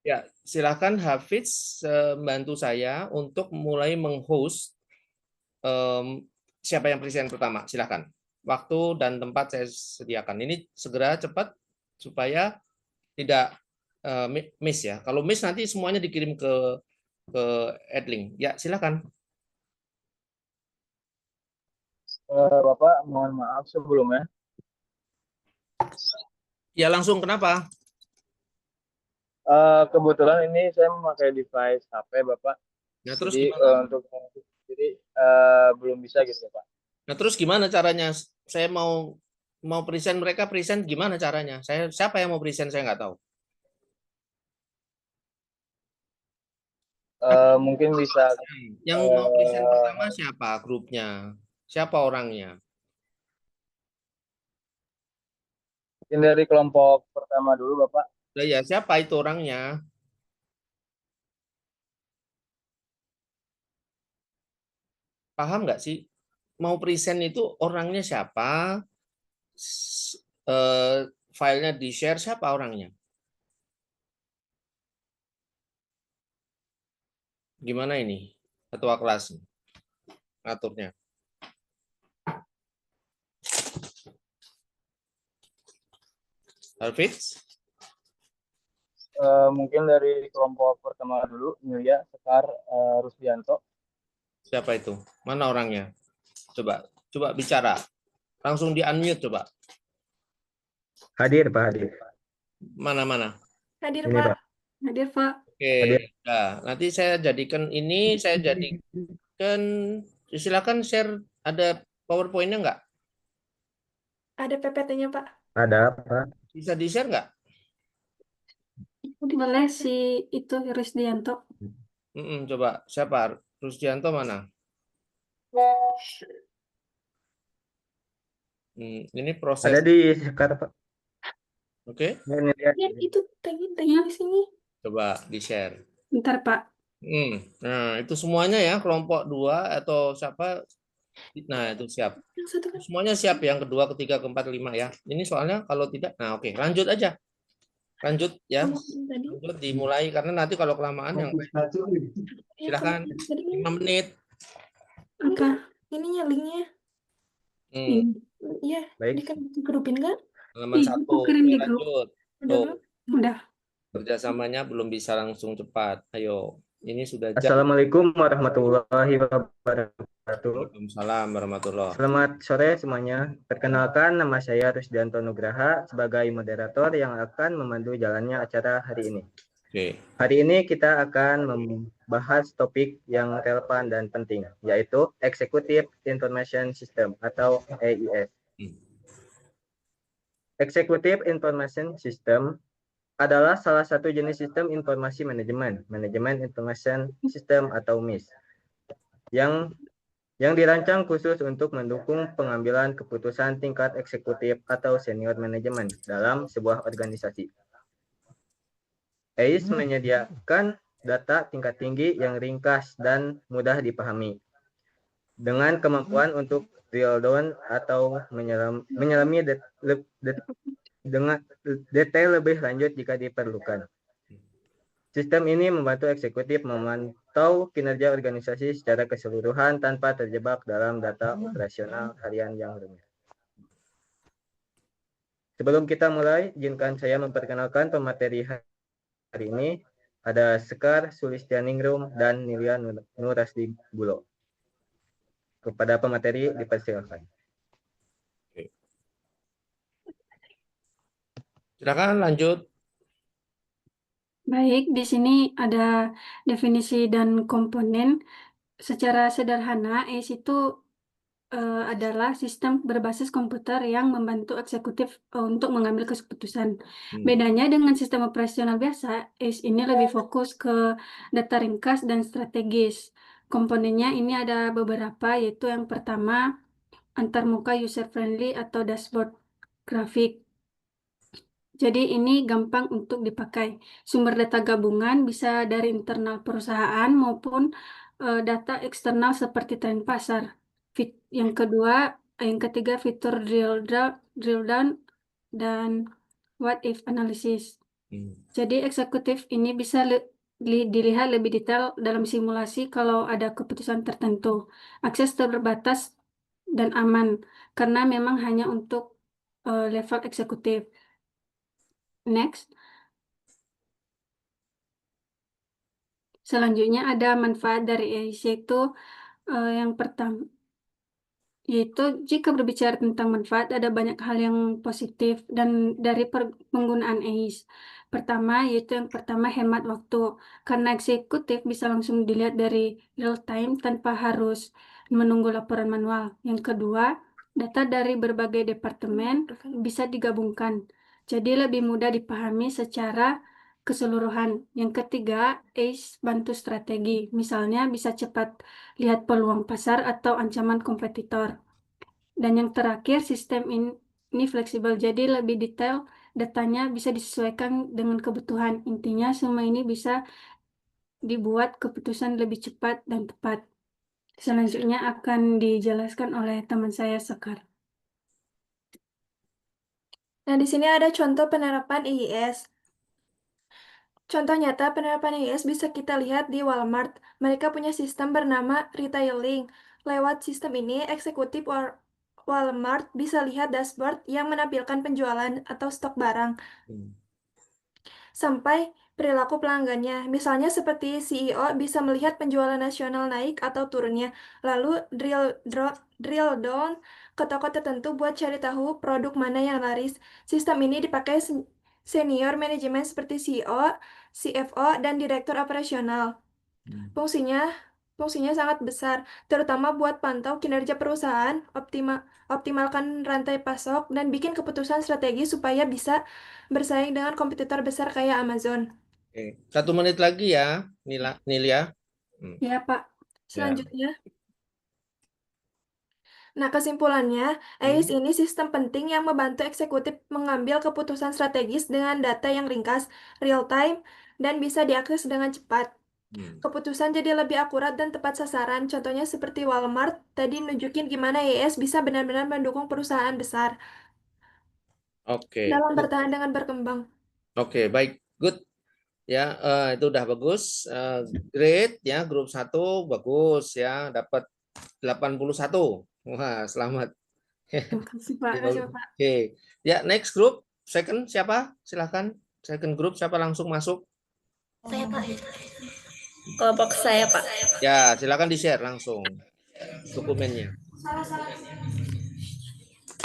Ya, silakan Hafiz bantu saya untuk mulai meng-host siapa yang present pertama. Silakan. Waktu dan tempat saya sediakan. Ini segera cepat supaya tidak miss ya. Kalau miss nanti semuanya dikirim ke Adlink. Ya, silakan. Bapak, mohon maaf sebelumnya. Ya, langsung kenapa? Kebetulan ini saya memakai device HP, Bapak. Nah, terus Jadi gimana? untuk jadi belum bisa gitu, Pak. Nah, terus gimana caranya? Saya mau present, mereka present gimana caranya? Siapa yang mau present saya nggak tahu. Mungkin bisa Yang mau present eh, pertama siapa grupnya? Siapa orangnya? mungkin dari kelompok pertama dulu, Bapak. Lah ya, siapa itu orangnya? Paham nggak sih? Mau present itu orangnya siapa? S- Filenya di-share siapa orangnya? Gimana ini? Ketua kelas ngaturnya. Hafiz? Mungkin dari kelompok pertama dulu, Milya Sekar Rusdianto. Siapa itu? Mana orangnya? Coba, coba bicara. Langsung di-unmute coba. Hadir, Pak, hadir. Mana-mana? Hadir, Ini, Pak. Pak. Hadir, Pak. Oke, Hadir. nah, nanti saya jadikan ini, saya jadikan, silakan share, ada PowerPoint-nya nggak? Ada PPT-nya, Pak. Ada, Pak. Bisa di-share nggak? Boleh si itu Rusdianto. Coba, siapa? Rusdianto mana? Ini proses, Ada di Sekar, Pak. oke? Ini lihat. Ya, itu tanya di sini. Coba di-share. Bentar, Pak. Nah, itu semuanya ya, kelompok 2 atau siapa? Nah, itu siap. Yang satu kan. Semuanya siap, yang kedua, ketiga, keempat, kelima ya. Ini soalnya kalau tidak, nah oke, lanjut aja. Lanjut ya, Kalau tadi. lanjut dimulai, karena nanti kalau kelamaan yang Ya, silakan kalau tadi 5 menit. angka ininya linknya. Hmm, Ini. Iya, Baik. ini kan grupin kan? halaman Ih, 1. aku kirim Oke, di grup. lanjut. Udah Tuh, belum? Udah. kerjasamanya belum bisa langsung cepat. Ayo, ini sudah jam. Assalamualaikum warahmatullahi wabarakatuh. Waalaikumsalam warahmatullah. Selamat sore semuanya. Perkenalkan, nama saya Rusdianto Nugraha sebagai moderator yang akan memandu jalannya acara hari ini. Oke. Hari ini kita akan membahas topik yang relevan dan penting, yaitu Executive Information System atau EIS. Executive Information System adalah salah satu jenis sistem informasi manajemen, Manajemen Information System atau MIS, yang dirancang khusus untuk mendukung pengambilan keputusan tingkat eksekutif atau senior manajemen dalam sebuah organisasi. EIS menyediakan data tingkat tinggi yang ringkas dan mudah dipahami, dengan kemampuan untuk drill down atau menyelami dengan detail lebih lanjut jika diperlukan. Sistem ini membantu eksekutif memantau kinerja organisasi secara keseluruhan tanpa terjebak dalam data operasional harian yang rumit. Sebelum kita mulai, izinkan saya memperkenalkan pemateri hari ini. Ada Sekar Sulistianingrum dan Nilia Nurasdi Bulo. Kepada pemateri dipersilakan. Silakan lanjut. Baik, di sini ada definisi dan komponen. Secara sederhana, ACE itu adalah sistem berbasis komputer yang membantu eksekutif untuk mengambil keputusan. Bedanya dengan sistem operasional biasa, ACE ini lebih fokus ke data ringkas dan strategis. Komponennya ini ada beberapa, yaitu yang pertama, antarmuka user friendly atau dashboard grafik. Jadi ini gampang untuk dipakai. Sumber data gabungan bisa dari internal perusahaan maupun data eksternal seperti tren pasar. Yang ketiga fitur drill down dan what if analysis. Jadi eksekutif ini bisa dilihat lebih detail dalam simulasi kalau ada keputusan tertentu. Akses terbatas dan aman karena memang hanya untuk level eksekutif. Next. Selanjutnya ada manfaat dari AIC itu yang pertama, yaitu jika berbicara tentang manfaat, ada banyak hal yang positif dan dari penggunaan AIS. Pertama, yaitu yang pertama hemat waktu. Karena eksekutif bisa langsung dilihat dari real time tanpa harus menunggu laporan manual. Yang kedua, data dari berbagai departemen bisa digabungkan. Jadi lebih mudah dipahami secara keseluruhan. Yang ketiga, AIS bantu strategi. Misalnya bisa cepat lihat peluang pasar atau ancaman kompetitor. Dan yang terakhir, sistem ini fleksibel, jadi lebih detail, datanya bisa disesuaikan dengan kebutuhan. Intinya, semua ini bisa dibuat keputusan lebih cepat dan tepat. Selanjutnya akan dijelaskan oleh teman saya Sekar. Nah, di sini ada contoh penerapan IIS. Contoh nyata penerapan IIS bisa kita lihat di Walmart. Mereka punya sistem bernama retailing. Lewat sistem ini, eksekutif Walmart bisa lihat dashboard yang menampilkan penjualan atau stok barang sampai perilaku pelanggannya. Misalnya seperti CEO bisa melihat penjualan nasional naik atau turunnya, lalu drill down ke toko tertentu buat cari tahu produk mana yang laris. Sistem ini dipakai senior manajemen seperti CEO, CFO, dan direktur operasional. Fungsinya sangat besar, terutama buat pantau kinerja perusahaan, optimalkan rantai pasok, dan bikin keputusan strategi supaya bisa bersaing dengan kompetitor besar kayak Amazon. Oke. 1 menit lagi ya, Nilia. Ya, Pak. Selanjutnya, nah kesimpulannya, AIS ini sistem penting yang membantu eksekutif mengambil keputusan strategis dengan data yang ringkas, real time, dan bisa diakses dengan cepat. Keputusan jadi lebih akurat dan tepat sasaran. Contohnya seperti Walmart, tadi nunjukin gimana AIS bisa benar-benar mendukung perusahaan besar Oke. dalam bertahan dengan berkembang. Oke, baik. Good. Ya, itu udah bagus. Great ya, grup 1 bagus ya, dapat 81. Wah, selamat. Terima kasih, Pak. Oke. Ya, next group. Second siapa? Silakan. Second group siapa langsung masuk? Saya, Pak. Kelompok saya, Pak. Ya, silakan di-share langsung dokumennya.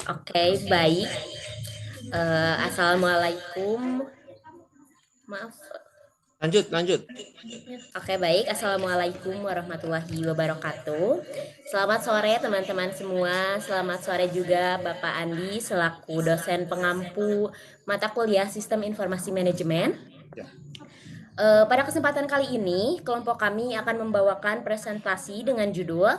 Oke, baik. Assalamualaikum. Maaf. Lanjut. Oke, baik. Assalamualaikum warahmatullahi wabarakatuh. Selamat sore teman-teman semua. Selamat sore juga Bapak Andi selaku dosen pengampu mata kuliah Sistem Informasi Manajemen. Ya. Pada kesempatan kali ini, kelompok kami akan membawakan presentasi dengan judul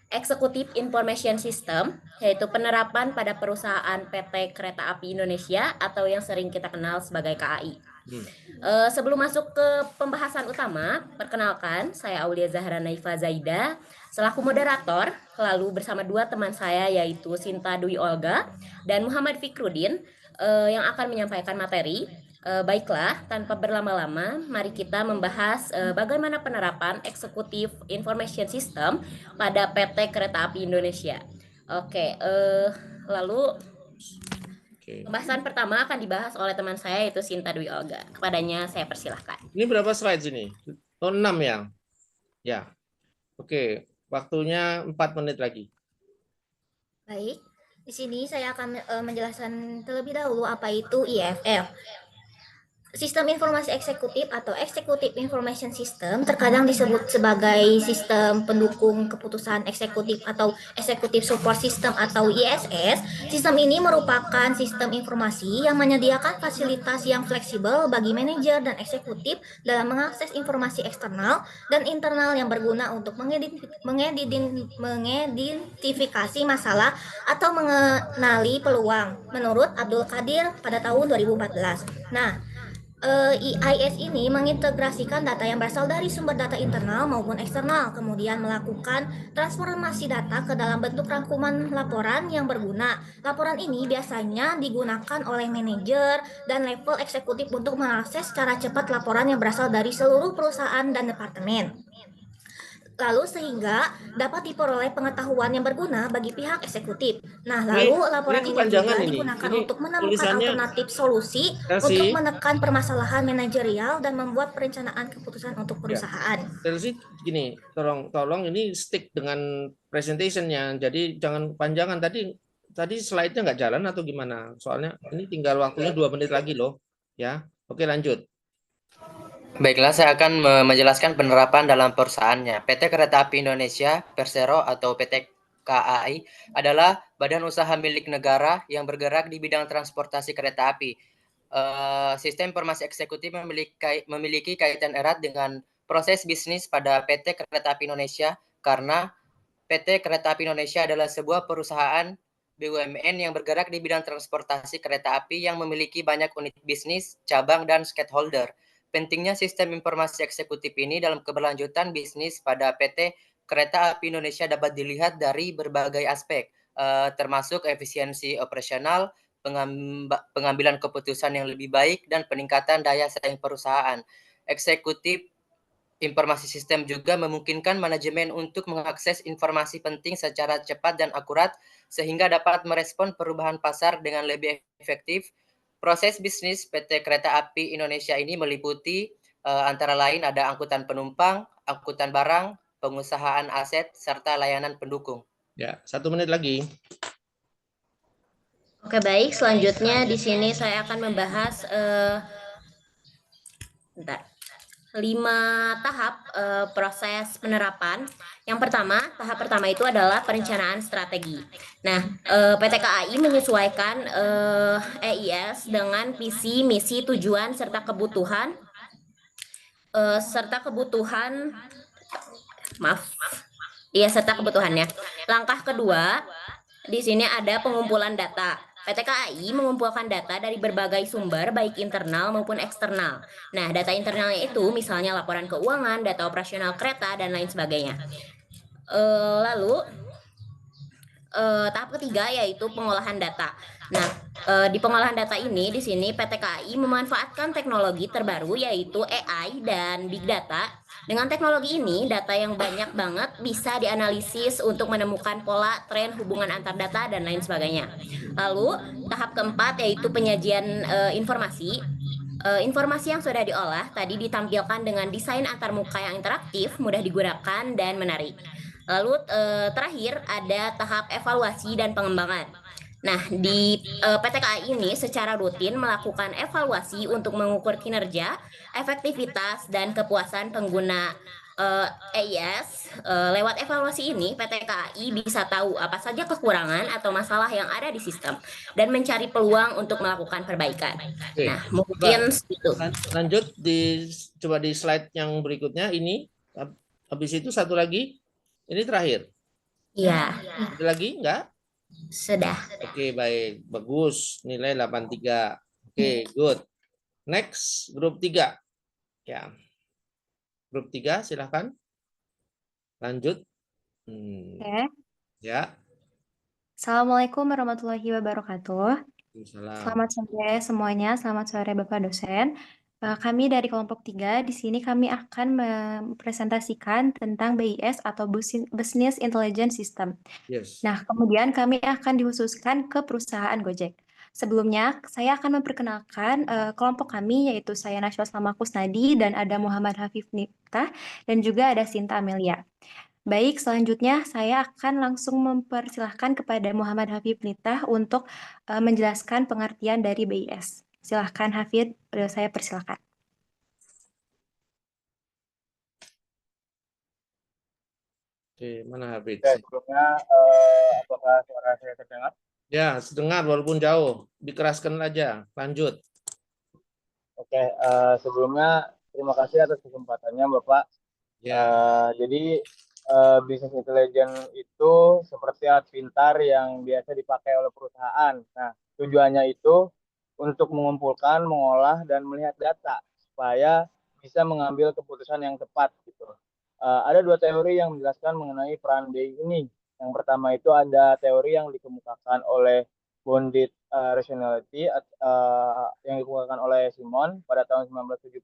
Executive Information System, yaitu penerapan pada perusahaan PT Kereta Api Indonesia atau yang sering kita kenal sebagai KAI. Sebelum masuk ke pembahasan utama, perkenalkan saya Aulia Zahra Naifa Zaida selaku moderator, lalu bersama 2 teman saya yaitu Sinta Dwi Olga dan Muhammad Fikrudin yang akan menyampaikan materi. Baiklah, tanpa berlama-lama, mari kita membahas bagaimana penerapan Executive Information System pada PT Kereta Api Indonesia. Oke, lalu pembahasan pertama akan dibahas oleh teman saya yaitu Sinta Dwi Olga. Kepadanya saya persilahkan. Ini berapa slide ini? 6 ya? Ya. Oke, waktunya 4 menit lagi. Baik, di sini saya akan menjelaskan terlebih dahulu apa itu IFF. Sistem informasi eksekutif atau Executive Information System terkadang disebut sebagai sistem pendukung keputusan eksekutif atau Executive Support System atau ISS. Sistem ini merupakan sistem informasi yang menyediakan fasilitas yang fleksibel bagi manajer dan eksekutif dalam mengakses informasi eksternal dan internal yang berguna untuk mengidentifikasi masalah atau mengenali peluang, menurut Abdul Qadir pada tahun 2014. Nah, EIS ini mengintegrasikan data yang berasal dari sumber data internal maupun eksternal, kemudian melakukan transformasi data ke dalam bentuk rangkuman laporan yang berguna. Laporan ini biasanya digunakan oleh manajer dan level eksekutif untuk mengakses secara cepat laporan yang berasal dari seluruh perusahaan dan departemen. Lalu sehingga dapat diperoleh pengetahuan yang berguna bagi pihak eksekutif. Nah, lalu laporan ini kepanjangan juga ini. digunakan Ini untuk menemukan tulisannya alternatif solusi untuk menekan permasalahan manajerial dan membuat perencanaan keputusan untuk perusahaan. Chelsea gini, tolong ini stick dengan presentationnya. Jadi jangan panjangan. Tadi slide-nya nggak jalan atau gimana? Soalnya ini tinggal waktunya 2 menit lagi loh. Ya, oke lanjut. Baiklah, saya akan menjelaskan penerapan dalam perusahaannya. PT Kereta Api Indonesia, Persero atau PT KAI adalah badan usaha milik negara yang bergerak di bidang transportasi kereta api. Sistem informasi eksekutif memiliki kaitan erat dengan proses bisnis pada PT Kereta Api Indonesia karena PT Kereta Api Indonesia adalah sebuah perusahaan BUMN yang bergerak di bidang transportasi kereta api yang memiliki banyak unit bisnis, cabang, dan stakeholder. Pentingnya sistem informasi eksekutif ini dalam keberlanjutan bisnis pada PT Kereta Api Indonesia dapat dilihat dari berbagai aspek, termasuk efisiensi operasional, pengambilan keputusan yang lebih baik, dan peningkatan daya saing perusahaan. Eksekutif informasi sistem juga memungkinkan manajemen untuk mengakses informasi penting secara cepat dan akurat sehingga dapat merespon perubahan pasar dengan lebih efektif. Proses bisnis PT Kereta Api Indonesia ini meliputi antara lain ada angkutan penumpang, angkutan barang, pengusahaan aset, serta layanan pendukung. Ya, 1 menit lagi. Oke, baik. Selanjutnya di sini saya akan membahas 5 tahap proses penerapan. Yang pertama, tahap pertama itu adalah perencanaan strategi. Nah, PT KAI menyesuaikan EIS dengan visi, misi, tujuan serta kebutuhan serta kebutuhannya. Langkah kedua, di sini ada pengumpulan data. PT KAI mengumpulkan data dari berbagai sumber, baik internal maupun eksternal. Nah, data internalnya itu misalnya laporan keuangan, data operasional kereta, dan lain sebagainya. Lalu, tahap ketiga yaitu pengolahan data. Nah, di pengolahan data ini, di sini PT KAI memanfaatkan teknologi terbaru yaitu AI dan Big Data. Dengan teknologi ini, data yang banyak banget bisa dianalisis untuk menemukan pola, tren, hubungan antar data, dan lain sebagainya. Lalu, tahap keempat yaitu penyajian informasi. Informasi yang sudah diolah tadi ditampilkan dengan desain antarmuka yang interaktif, mudah digunakan, dan menarik. Lalu terakhir ada tahap evaluasi dan pengembangan. Nah, di PT KAI ini secara rutin melakukan evaluasi untuk mengukur kinerja, efektivitas, dan kepuasan pengguna EIS. Lewat evaluasi ini, PT KAI bisa tahu apa saja kekurangan atau masalah yang ada di sistem dan mencari peluang untuk melakukan perbaikan. Oke. Nah, mungkin itu. Lanjut coba di slide yang berikutnya ini. Habis itu satu lagi. Ini terakhir. Iya. Ada lagi enggak? Sudah. Oke, baik. Bagus. Nilai 83. Oke, good. Next, grup 3. Ya. Grup 3, silahkan. Lanjut. Oke. Ya. Assalamualaikum warahmatullahi wabarakatuh. Salam. Selamat sore semuanya, selamat sore Bapak dosen. Kami dari kelompok 3, di sini kami akan mempresentasikan tentang BIS atau Business Intelligence System. Yes. Nah, kemudian kami akan dikhususkan ke perusahaan Gojek. Sebelumnya, saya akan memperkenalkan kelompok kami, yaitu saya Nashwa Salma Kusnadi, dan ada Muhammad Hafif Miftah, dan juga ada Sinta Amelia. Baik, selanjutnya saya akan langsung mempersilahkan kepada Muhammad Hafif Miftah untuk menjelaskan pengertian dari BIS. Silahkan Hafid, saya persilahkan. Oke, mana Hafid? Sebelumnya, apakah suara saya terdengar? Ya, terdengar walaupun jauh. Dikeraskan aja. Lanjut. Oke, sebelumnya terima kasih atas kesempatannya Bapak. Ya. Jadi Business Intelligence itu seperti alat pintar yang biasa dipakai oleh perusahaan. Nah, tujuannya itu untuk mengumpulkan, mengolah, dan melihat data supaya bisa mengambil keputusan yang tepat gitu. Ada dua teori yang menjelaskan mengenai peran BI ini. Yang pertama itu ada teori yang dikemukakan oleh bounded rationality yang dikemukakan oleh Simon pada tahun 1972.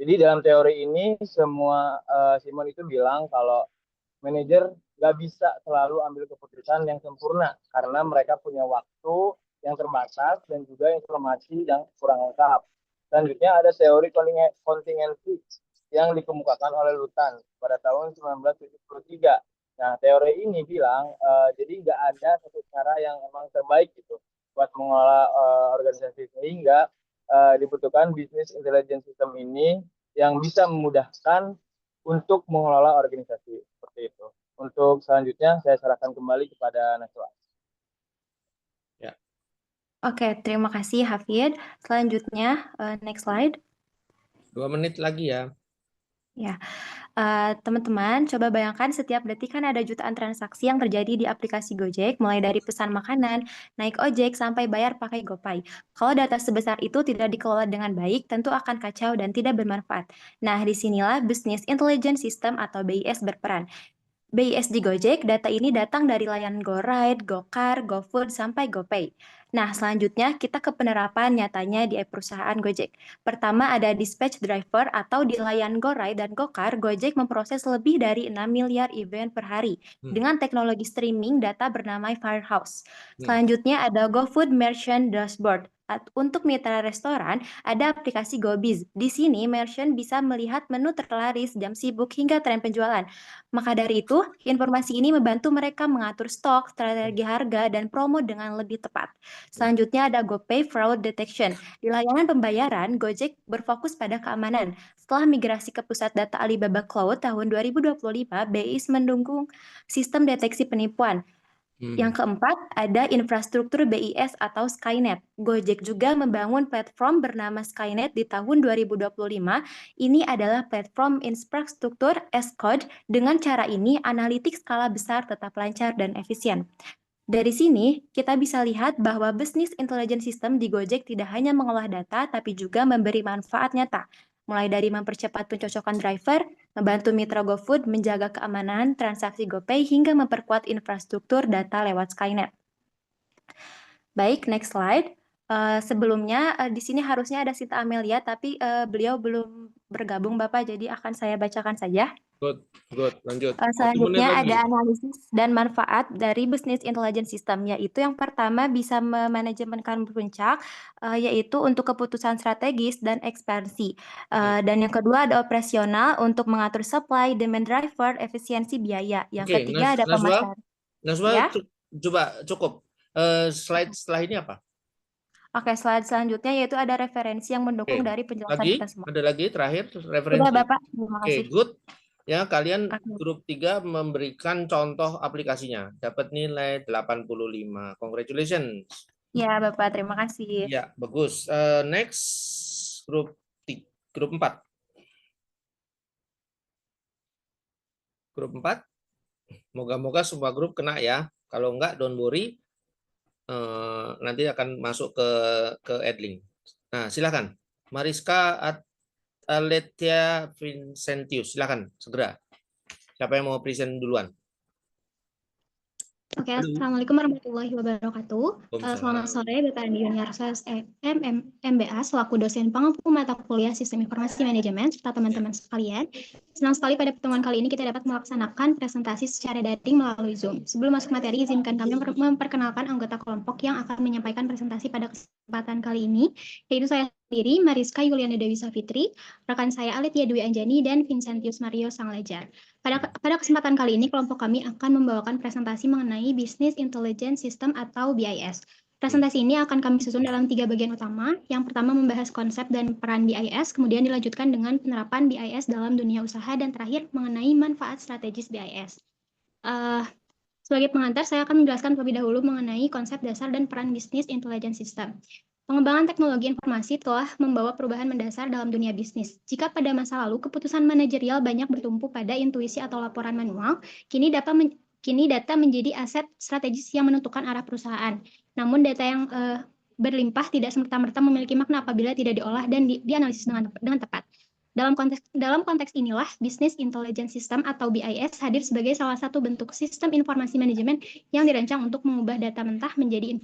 Jadi dalam teori ini Simon itu bilang kalau manajer nggak bisa selalu ambil keputusan yang sempurna karena mereka punya waktu yang terbatas dan juga informasi yang kurang lengkap. Selanjutnya ada teori kontingensi yang dikemukakan oleh Lutan pada tahun 1973. Nah, teori ini bilang jadi nggak ada satu cara yang emang terbaik gitu buat mengelola organisasi, sehingga dibutuhkan business intelligence system ini yang bisa memudahkan untuk mengelola organisasi seperti itu. Untuk selanjutnya saya serahkan kembali kepada Najwa. Oke, terima kasih Hafid. Selanjutnya, next slide. 2 menit lagi ya. Ya, teman-teman, coba bayangkan setiap detik kan ada jutaan transaksi yang terjadi di aplikasi Gojek, mulai dari pesan makanan, naik ojek, sampai bayar pakai GoPay. Kalau data sebesar itu tidak dikelola dengan baik, tentu akan kacau dan tidak bermanfaat. Nah, disinilah Business Intelligence System atau BIS berperan. BIS di Gojek, data ini datang dari layanan GoRide, GoCar, GoFood, sampai GoPay. Nah, selanjutnya kita ke penerapan nyatanya di perusahaan Gojek. Pertama ada dispatch driver atau di layanan GoRide dan GoCar, Gojek memproses lebih dari 6 miliar event per hari dengan teknologi streaming data bernama Firehouse. Selanjutnya ada GoFood Merchant Dashboard. Untuk mitra restoran, ada aplikasi GoBiz. Di sini, merchant bisa melihat menu terlaris, jam sibuk, hingga tren penjualan. Maka dari itu, informasi ini membantu mereka mengatur stok, strategi harga, dan promo dengan lebih tepat. Selanjutnya ada GoPay Fraud Detection. Di layanan pembayaran, Gojek berfokus pada keamanan. Setelah migrasi ke pusat data Alibaba Cloud tahun 2025, BIS mendukung sistem deteksi penipuan. Yang keempat, ada infrastruktur BIS atau Skynet. Gojek juga membangun platform bernama Skynet di tahun 2025. Ini adalah platform infrastruktur as code. Dengan cara ini, analitik skala besar tetap lancar dan efisien. Dari sini, kita bisa lihat bahwa Business Intelligence System di Gojek tidak hanya mengolah data, tapi juga memberi manfaat nyata. Mulai dari mempercepat pencocokan driver, membantu mitra GoFood menjaga keamanan transaksi GoPay, hingga memperkuat infrastruktur data lewat Skynet. Baik, next slide. Sebelumnya, di sini harusnya ada Sinta Amelia, tapi beliau belum bergabung, Bapak, jadi akan saya bacakan saja. Good, lanjut. Selanjutnya ada analisis dan manfaat dari Business Intelligence System, yaitu yang pertama bisa memanajemenkan puncak, yaitu untuk keputusan strategis dan ekspansi. Dan yang kedua ada operasional untuk mengatur supply, demand driver, efisiensi biaya. Yang ketiga ada pemasaran. Najwa, ya? Coba cukup. Slide setelah ini apa? Oke, slide selanjutnya yaitu ada referensi yang mendukung dari penjelasan kita semua. Ada lagi terakhir referensi. Sudah, Bapak. Terima kasih. Good. Ya, kalian grup 3 memberikan contoh aplikasinya. Dapat nilai 85. Congratulations. Ya, Bapak. Terima kasih. Ya, bagus. Next, grup 4. Grup 4. Moga-moga semua grup kena ya. Kalau enggak, don't worry. Nanti akan masuk ke Edling. Nah, silakan. Mariska Aletia Vincentius, silakan segera. Siapa yang mau present duluan? Oke, Assalamualaikum warahmatullahi wabarakatuh. Selamat sore, Bapak Andi Yuniarsa MBA, selaku dosen pengampu mata kuliah Sistem Informasi Manajemen, serta teman-teman sekalian. Senang sekali pada pertemuan kali ini kita dapat melaksanakan presentasi secara daring melalui Zoom. Sebelum masuk materi, izinkan kami memperkenalkan anggota kelompok yang akan menyampaikan presentasi pada kesempatan kali ini, yaitu saya sendiri, Mariska Yuliana Dewi Safitri, rekan saya Aletia Dwi Anjani, dan Vincentius Mario Sanglajar. Pada kesempatan kali ini, kelompok kami akan membawakan presentasi mengenai Business Intelligence System atau BIS. Presentasi ini akan kami susun dalam 3 bagian utama. Yang pertama membahas konsep dan peran BIS, kemudian dilanjutkan dengan penerapan BIS dalam dunia usaha, dan terakhir mengenai manfaat strategis BIS. Sebagai pengantar, saya akan menjelaskan terlebih dahulu mengenai konsep dasar dan peran Business Intelligence System. Pengembangan teknologi informasi telah membawa perubahan mendasar dalam dunia bisnis. Jika pada masa lalu keputusan manajerial banyak bertumpu pada intuisi atau laporan manual, kini data menjadi aset strategis yang menentukan arah perusahaan. Namun data yang berlimpah tidak serta-merta memiliki makna apabila tidak diolah dan dianalisis dengan tepat. Dalam konteks inilah Business Intelligence System atau BIS hadir sebagai salah satu bentuk sistem informasi manajemen yang dirancang untuk mengubah data mentah menjadi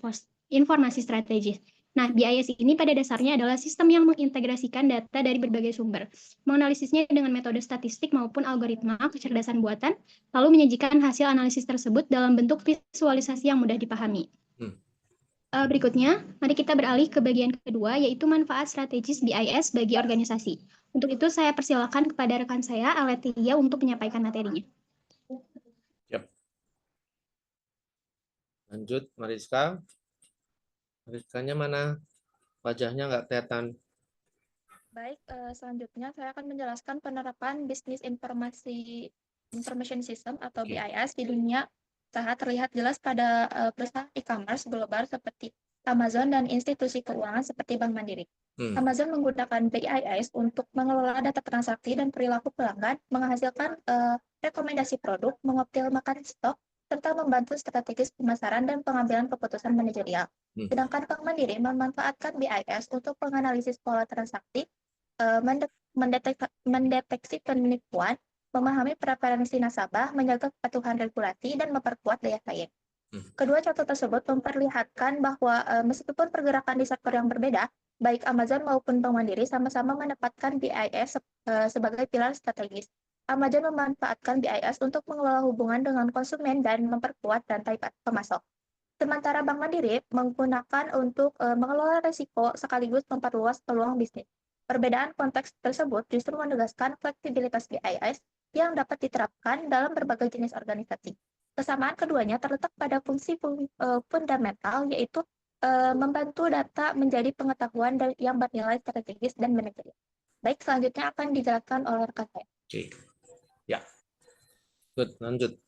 informasi strategis. Nah, BIS ini pada dasarnya adalah sistem yang mengintegrasikan data dari berbagai sumber, menganalisisnya dengan metode statistik maupun algoritma kecerdasan buatan, lalu menyajikan hasil analisis tersebut dalam bentuk visualisasi yang mudah dipahami. Berikutnya, mari kita beralih ke bagian kedua, yaitu manfaat strategis BIS bagi organisasi. Untuk itu, saya persilakan kepada rekan saya, Aletia, untuk menyampaikan materinya. Yep. Lanjut, Mariska. Mariskanya mana? Wajahnya nggak kelihatan. Baik, selanjutnya saya akan menjelaskan penerapan Business Information System atau BIS di dunia usaha terlihat jelas pada perusahaan e-commerce global seperti Amazon dan institusi keuangan seperti Bank Mandiri. Amazon menggunakan BIS untuk mengelola data transaksi dan perilaku pelanggan, menghasilkan rekomendasi produk, mengoptimalkan stok, serta membantu strategis pemasaran dan pengambilan keputusan manajerial. Sedangkan Bank Mandiri memanfaatkan BIS untuk menganalisis pola transaksi, mendeteksi penipuan, memahami preferensi nasabah, menjaga kepatuhan regulasi, dan memperkuat daya saing. Kedua contoh tersebut memperlihatkan bahwa meskipun pergerakan di sektor yang berbeda, baik Amazon maupun Bank Mandiri sama-sama menempatkan BIS sebagai pilar strategis. Amazon memanfaatkan BIS untuk mengelola hubungan dengan konsumen dan memperkuat rantai pemasok. Sementara Bank Mandiri menggunakan untuk mengelola risiko sekaligus memperluas peluang bisnis. Perbedaan konteks tersebut justru menegaskan fleksibilitas BIS yang dapat diterapkan dalam berbagai jenis organisasi. Kesamaan keduanya terletak pada fungsi fundamental, yaitu membantu data menjadi pengetahuan yang bernilai strategis dan manajerial. Baik, selanjutnya akan dijelaskan oleh rekan saya. Oke. Ya. Good, lanjut.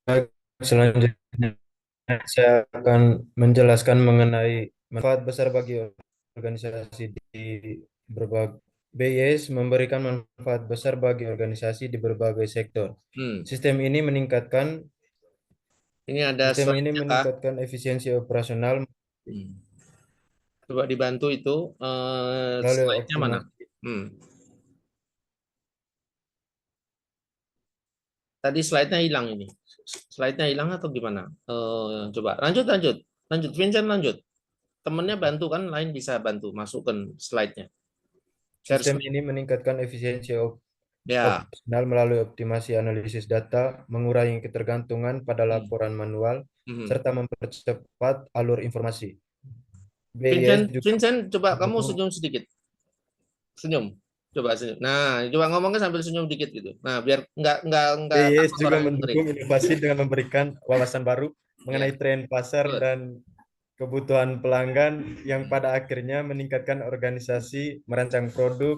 Baik, selanjutnya saya akan menjelaskan mengenai manfaat besar bagi organisasi di berbagai BIS memberikan manfaat besar bagi organisasi di berbagai sektor. Sistem ini meningkatkan efisiensi operasional. Coba dibantu itu slide-nya mana? Tadi slide-nya hilang ini. Slide-nya hilang atau gimana? Coba lanjut. Vincent lanjut. Temennya bantu kan, lain bisa bantu masukkan slide-nya. Sistem ini meningkatkan efisiensi operasional melalui optimasi analisis data, mengurangi ketergantungan pada laporan manual, serta mempercepat alur informasi. Vincent, coba kamu senyum sedikit. Senyum. Coba senyum. Nah, coba ngomongnya sambil senyum dikit gitu. Nah, biar enggak BIS juga mendukung inovasi dengan memberikan wawasan baru mengenai tren pasar dan kebutuhan pelanggan yang pada akhirnya meningkatkan organisasi merancang produk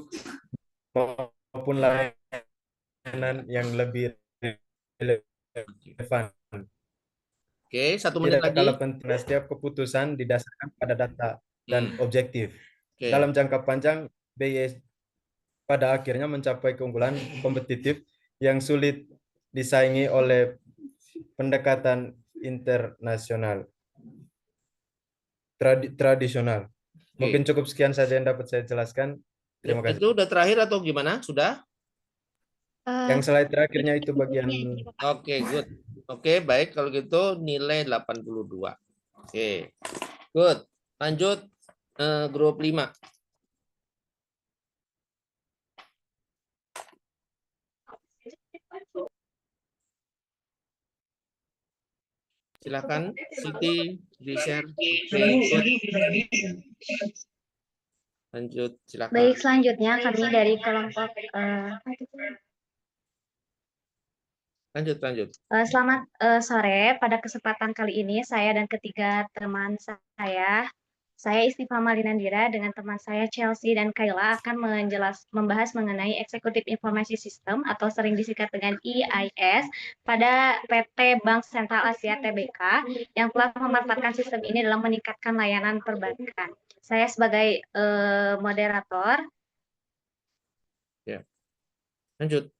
maupun layanan yang lebih relevan. Oke, 1 menit lagi. Tidak kalah penting, setiap keputusan didasarkan pada data dan objektif. Dalam jangka panjang, BIS pada akhirnya mencapai keunggulan kompetitif yang sulit disaingi oleh pendekatan internasional tradisional. Mungkin cukup sekian saja yang dapat saya jelaskan. Terima kasih. Itu udah terakhir atau gimana? Sudah? Yang slide terakhirnya itu bagian. Oke, good. Oke, baik. Kalau gitu nilai 82. Oke, good. Lanjut grup 5. Silakan Siti di-share. Lanjut, silakan. Baik, selanjutnya kami dari kelompok lanjut. Selamat sore. Pada kesempatan kali ini saya dan ketiga teman saya Istifa Malinandira dengan teman saya Chelsea dan Kayla akan membahas mengenai Executive Information System atau sering disingkat dengan EIS pada PT Bank Sentral Asia Tbk yang telah memanfaatkan sistem ini dalam meningkatkan layanan perbankan. Saya sebagai moderator. Ya. Lanjut.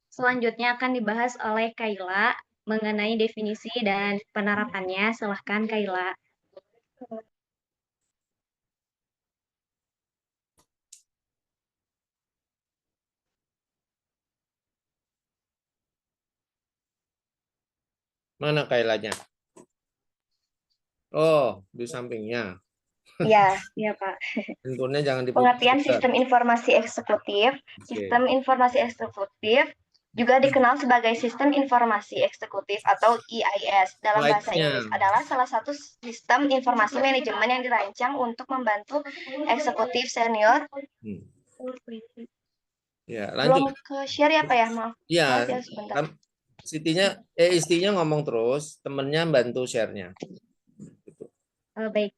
Selanjutnya akan dibahas oleh Kayla mengenai definisi dan penerapannya. Silahkan Kayla. Mana Kailanya? Oh, di sampingnya. Iya, iya Pak. Handphonenya jangan Pengertian diputar. sistem informasi eksekutif. Sistem informasi eksekutif juga dikenal sebagai sistem informasi eksekutif atau EIS. Dalam bahasa Slide-nya. Inggris adalah salah satu sistem informasi manajemen yang dirancang untuk membantu eksekutif senior. Ya, lanjut. Belum ke share ya Pak ya, maaf. Iya, Maaf ya sebentar. istrinya ngomong terus, temennya bantu share-nya. Baik.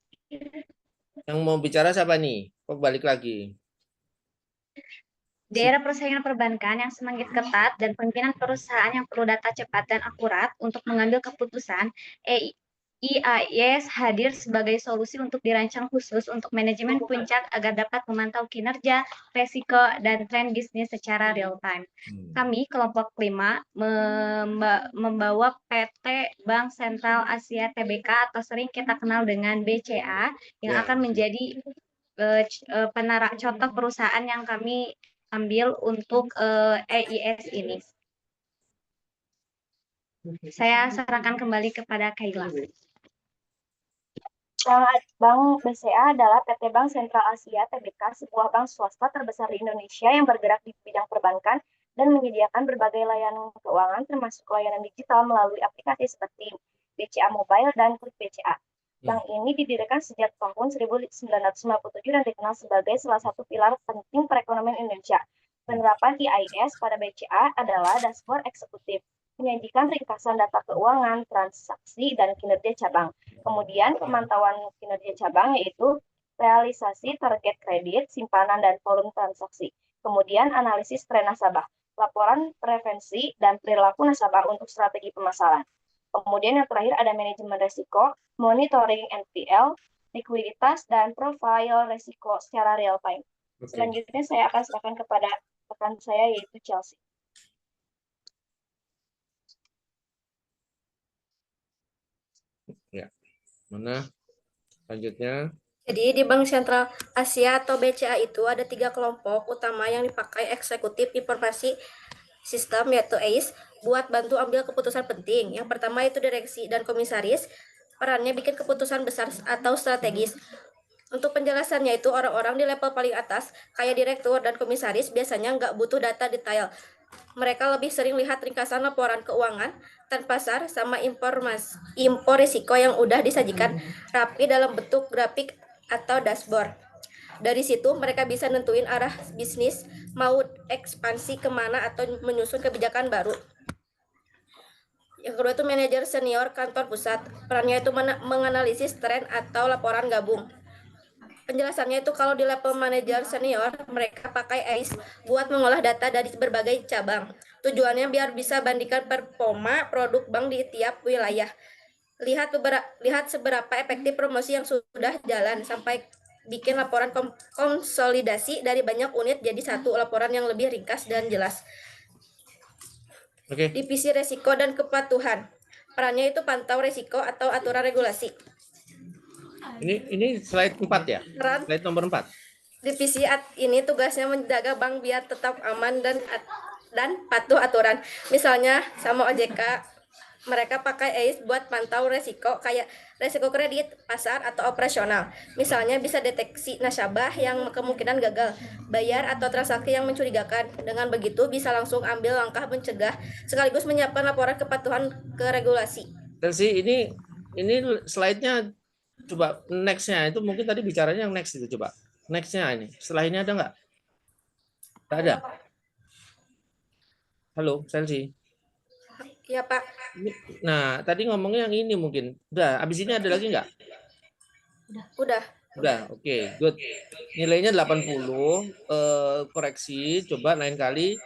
Yang mau bicara siapa nih? Kok balik lagi? Di era persaingan perbankan yang semakin ketat dan pimpinan perusahaan yang perlu data cepat dan akurat untuk mengambil keputusan, EIS hadir sebagai solusi untuk dirancang khusus untuk manajemen puncak agar dapat memantau kinerja, resiko, dan tren bisnis secara real time. Kami, kelompok 5, membawa PT Bank Sentral Asia TBK atau sering kita kenal dengan BCA yang akan menjadi contoh perusahaan yang kami ambil untuk EIS ini. Saya serahkan kembali kepada Kaila. Bank BCA adalah PT Bank Sentral Asia TBK, sebuah bank swasta terbesar di Indonesia yang bergerak di bidang perbankan dan menyediakan berbagai layanan keuangan termasuk layanan digital melalui aplikasi seperti BCA Mobile dan Klik BCA. Bank ini didirikan sejak tahun 1957 dan dikenal sebagai salah satu pilar penting perekonomian Indonesia. Penerapan EIS pada BCA adalah dashboard eksekutif, menyajikan ringkasan data keuangan, transaksi, dan kinerja cabang. Kemudian pemantauan kinerja cabang yaitu realisasi target kredit, simpanan, dan volume transaksi. Kemudian analisis tren nasabah, laporan prevensi, dan perilaku nasabah untuk strategi pemasaran. Kemudian yang terakhir ada manajemen risiko, monitoring NPL, likuiditas, dan profil risiko secara real time. Selanjutnya saya akan serahkan kepada rekan saya yaitu Chelsea. Ya, mana? Selanjutnya. Jadi di Bank Sentral Asia atau BCA itu ada 3 kelompok utama yang dipakai eksekutif informasi sistem yaitu ACE buat bantu ambil keputusan penting. Yang pertama itu direksi dan komisaris, perannya bikin keputusan besar atau strategis. Untuk penjelasannya itu orang-orang di level paling atas kayak direktur dan komisaris biasanya nggak butuh data detail. Mereka lebih sering lihat ringkasan laporan keuangan, tren pasar, sama impor risiko yang udah disajikan rapi dalam bentuk grafik atau dashboard. Dari situ mereka bisa nentuin arah bisnis, mau ekspansi kemana atau menyusun kebijakan baru. Yang kedua itu manajer senior kantor pusat. Perannya itu menganalisis tren atau laporan gabung. Penjelasannya itu kalau di level manajer senior, mereka pakai ACE buat mengolah data dari berbagai cabang. Tujuannya biar bisa bandingkan performa produk bank di tiap wilayah. Lihat seberapa efektif promosi yang sudah jalan sampai bikin laporan konsolidasi dari banyak unit jadi satu laporan yang lebih ringkas dan jelas. Divisi resiko dan kepatuhan. Perannya itu pantau resiko atau aturan regulasi. Ini slide 4 ya? Slide nomor 4. Divisi ini tugasnya menjaga bank biar tetap aman dan patuh aturan. Misalnya sama OJK, mereka pakai ACE buat pantau resiko kayak resiko kredit, pasar, atau operasional. Misalnya bisa deteksi nasabah yang kemungkinan gagal bayar atau transaksi yang mencurigakan. Dengan begitu bisa langsung ambil langkah mencegah sekaligus menyiapkan laporan kepatuhan ke regulasi. Chelsea, ini slide-nya coba next-nya itu mungkin tadi bicaranya yang next itu coba. Next-nya ini. Setelah ini ada nggak? Nggak ada. Halo, Chelsea. Iya, Pak. Nah, tadi ngomongnya yang ini mungkin. Udah, habis ini ada lagi nggak? Udah. Udah, oke, good. Nilainya 80, koreksi, coba lain kali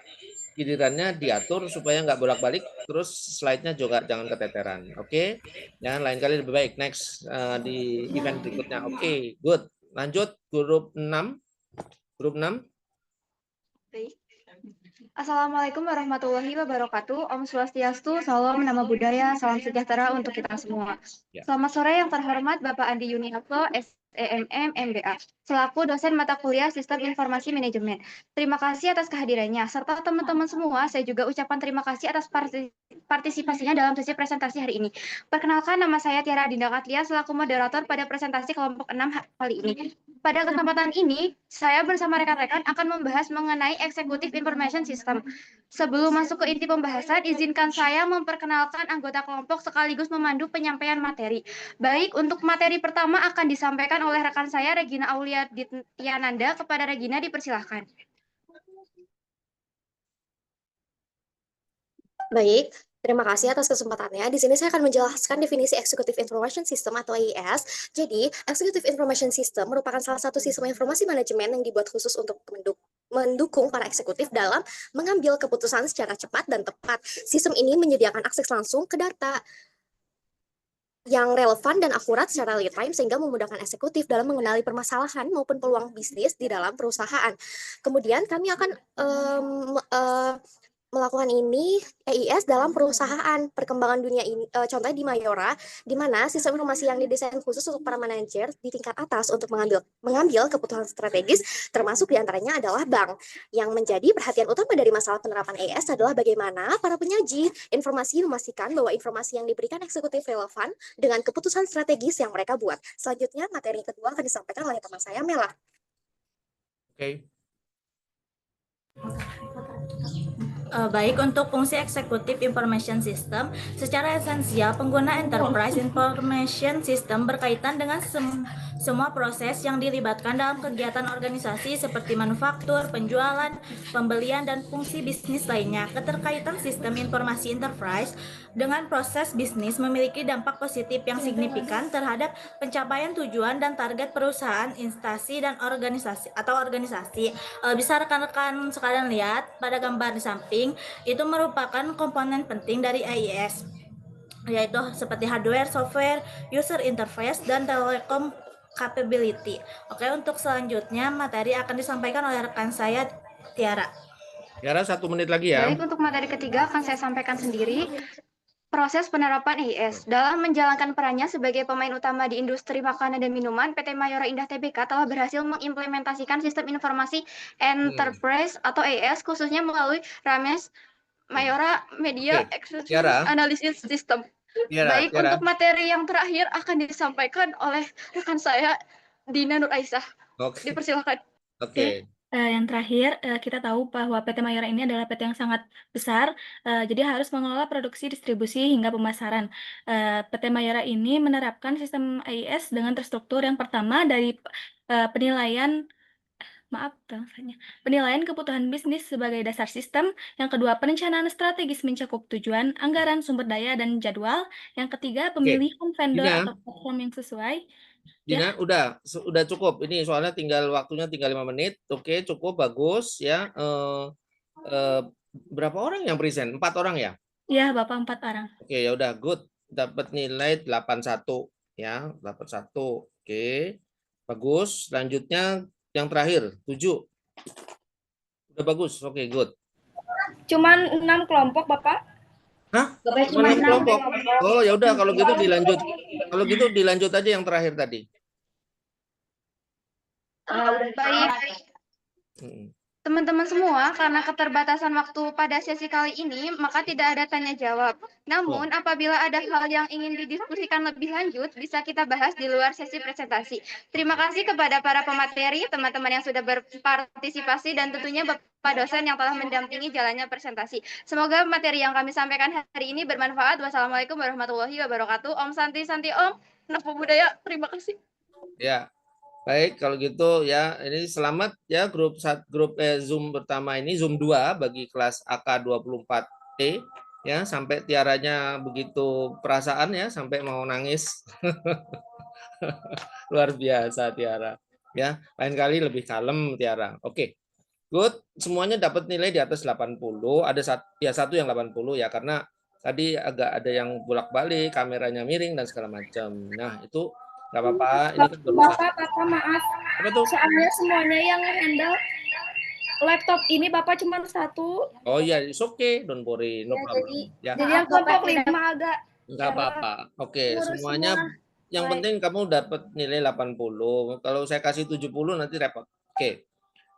gilirannya diatur supaya nggak bolak-balik, terus slide-nya juga jangan keteteran, oke? Jangan lain kali lebih baik. Next, di event berikutnya, oke, good. Lanjut, grup 6. Grup 6. Baik. Assalamualaikum warahmatullahi wabarakatuh. Om Swastiastu, salam nama budaya, salam sejahtera untuk kita semua. Selamat sore yang terhormat Bapak Andi Yuniarto, SEMM MBA, selaku dosen mata kuliah Sistem Informasi Manajemen. Terima kasih atas kehadirannya, serta teman-teman semua, saya juga ucapkan terima kasih atas partisipasinya dalam sesi presentasi hari ini. Perkenalkan, nama saya Tiara Dinda Katlia selaku moderator pada presentasi kelompok 6 kali ini. Pada kesempatan ini, saya bersama rekan-rekan akan membahas mengenai Executive Information System. Sebelum masuk ke inti pembahasan, izinkan saya memperkenalkan anggota kelompok sekaligus memandu penyampaian materi. Baik, untuk materi pertama akan disampaikan oleh rekan saya Regina Aulia Dityananda. Kepada Regina dipersilahkan. Baik, terima kasih atas kesempatannya. Di sini saya akan menjelaskan definisi Executive Information System atau EIS. Jadi, Executive Information System merupakan salah satu sistem informasi manajemen yang dibuat khusus untuk mendukung para eksekutif dalam mengambil keputusan secara cepat dan tepat. Sistem ini menyediakan akses langsung ke data yang relevan dan akurat secara real time sehingga memudahkan eksekutif dalam mengenali permasalahan maupun peluang bisnis di dalam perusahaan. Kemudian kami akan melakukan ini EIS dalam perusahaan perkembangan dunia ini, contohnya di Mayora, di mana sistem informasi yang didesain khusus untuk para manajer di tingkat atas untuk mengambil keputusan strategis, termasuk diantaranya adalah bank. Yang menjadi perhatian utama dari masalah penerapan EIS adalah bagaimana para penyaji informasi memastikan bahwa informasi yang diberikan eksekutif relevan dengan keputusan strategis yang mereka buat. Selanjutnya, materi kedua akan disampaikan oleh teman saya, Mela. Oke. Baik, untuk fungsi Executive Information System, secara esensial pengguna Enterprise Information System berkaitan dengan semua proses yang dilibatkan dalam kegiatan organisasi seperti manufaktur, penjualan, pembelian, dan fungsi bisnis lainnya. Keterkaitan sistem informasi enterprise dengan proses bisnis memiliki dampak positif yang signifikan terhadap pencapaian tujuan dan target perusahaan, instansi, dan organisasi. Bisa rekan-rekan sekalian lihat pada gambar di samping, itu merupakan komponen penting dari EIS, yaitu seperti hardware, software, user interface, dan telecom capability. Oke, untuk selanjutnya materi akan disampaikan oleh rekan saya, Tiara. Tiara, 1 menit lagi ya. Baik, untuk materi ketiga akan saya sampaikan sendiri. Proses penerapan EIS. Dalam menjalankan perannya sebagai pemain utama di industri makanan dan minuman, PT Mayora Indah Tbk telah berhasil mengimplementasikan sistem informasi enterprise atau EIS khususnya melalui RAMES Mayora Media Analysis System. Baik, untuk materi yang terakhir akan disampaikan oleh rekan saya, Dina Nur Aisyah. Dipersilakan. Oke. Yang terakhir, kita tahu bahwa PT Mayora ini adalah PT yang sangat besar, jadi harus mengelola produksi, distribusi, hingga pemasaran. PT Mayora ini menerapkan sistem EIS dengan terstruktur. Yang pertama dari penilaian kebutuhan bisnis sebagai dasar sistem. Yang kedua, perencanaan strategis mencakup tujuan, anggaran, sumber daya, dan jadwal. Yang ketiga, pemilihan vendor atau platform yang sesuai. Dina, udah cukup. Ini soalnya waktunya tinggal 5 menit. Oke, cukup, bagus ya. Berapa orang yang present? 4 orang ya? Iya, Bapak, 4 orang. Oke, ya udah, good. Dapat nilai 81 ya, 81. Oke. Bagus. Selanjutnya yang terakhir, 7. Udah bagus. Oke, good. Cuman 6 kelompok, Bapak. Hah? Cuma 6 kelompok. Oh, ya udah, kalau gitu dilanjut. Kalau gitu dilanjut aja yang terakhir tadi. Baik. Teman-teman semua, karena keterbatasan waktu pada sesi kali ini, maka tidak ada tanya jawab. Namun, apabila ada hal yang ingin didiskusikan lebih lanjut, bisa kita bahas di luar sesi presentasi. Terima kasih kepada para pemateri, teman-teman yang sudah berpartisipasi, dan tentunya Bapak dosen yang telah mendampingi jalannya presentasi. Semoga materi yang kami sampaikan hari ini bermanfaat. Wassalamualaikum warahmatullahi wabarakatuh. Om Santi Santi Om. Namo Buddhaya. Terima kasih. Ya. Baik, kalau gitu ya, ini selamat ya grup Zoom pertama ini, Zoom 2 bagi kelas AK24T ya, sampai Tiaranya begitu perasaan ya, sampai mau nangis. Luar biasa Tiara. Ya, lain kali lebih kalem Tiara. Oke. Good, semuanya dapat nilai di atas 80. Ada satu yang 80 ya, karena tadi agak ada yang bolak-balik, kameranya miring dan segala macam. Nah, itu nggak apa-apa, ini kan Bapak, maaf. Apa tuh? Soalnya semuanya yang handle laptop ini Bapak cuma 1. Oh iya, it's okay, don't worry, no problem. Jadi yang kelompok 5 agak nggak apa-apa. Oke, semuanya yang penting kamu dapat nilai 80. Kalau saya kasih 70 nanti repot. Oke.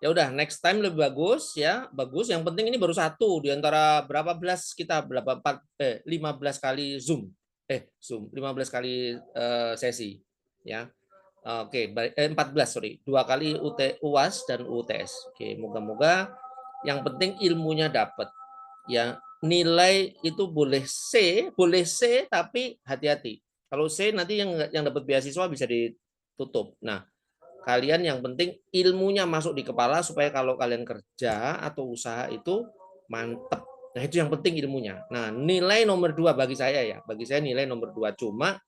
Ya udah, next time lebih bagus ya, bagus. Yang penting ini baru satu di antara berapa belas kita, 15 kali Zoom. Zoom, 15 kali sesi ya. Oke, 14 sorry, 2 kali UAS dan UTS. Oke, moga-moga yang penting ilmunya dapat. Ya, nilai itu boleh C tapi hati-hati. Kalau C nanti yang dapat beasiswa bisa ditutup. Nah, kalian yang penting ilmunya masuk di kepala supaya kalau kalian kerja atau usaha itu mantep. Nah, itu yang penting ilmunya. Nah, nilai nomor 2 bagi saya ya. Bagi saya nilai nomor 2. Cuma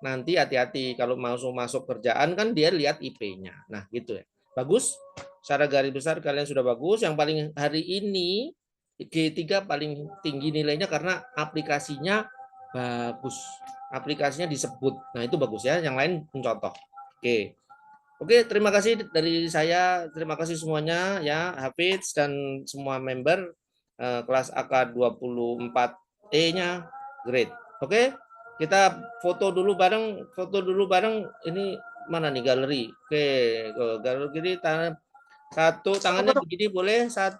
nanti hati-hati kalau masuk kerjaan kan dia lihat IP-nya. Nah, gitu ya. Bagus. Secara garis besar kalian sudah bagus. Yang paling hari ini G3 paling tinggi nilainya karena aplikasinya bagus. Aplikasinya disebut. Nah, itu bagus ya. Yang lain mencontoh. Oke, terima kasih dari saya. Terima kasih semuanya ya, Hafiz dan semua member kelas AK 24E-nya. Great. Oke, kita foto dulu bareng. Ini mana nih galeri? Oke, galeri satu tangannya begini boleh. 1,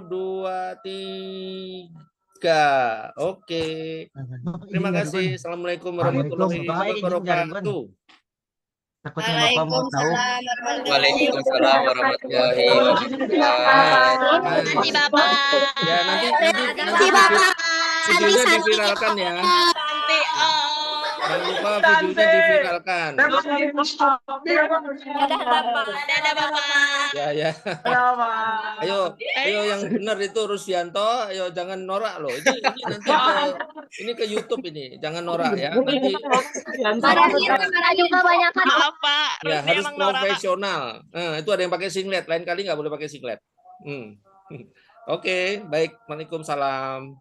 2, 3. Oke. Terima kasih. Assalamualaikum warahmatullahi wabarakatuh. Takutnya Bapak mau tahu. Waalaikumsalam warahmatullahi wabarakatuh. Nanti Bapak. Ya, nanti Bapak. Videonya diviralkan ya. Jangan lupa videonya diviralkan. Dadah Bapak. Dadah Bapak. Ya. Ayo yang benar itu Rusdianto. Ayo jangan norak loh. Ini nanti ini ke YouTube ini. Jangan norak ya. Nanti. Maaf Pak. Ya harus profesional. Nah, itu ada yang pakai singlet. Lain kali nggak boleh pakai singlet. Oke, baik. Waalaikumsalam.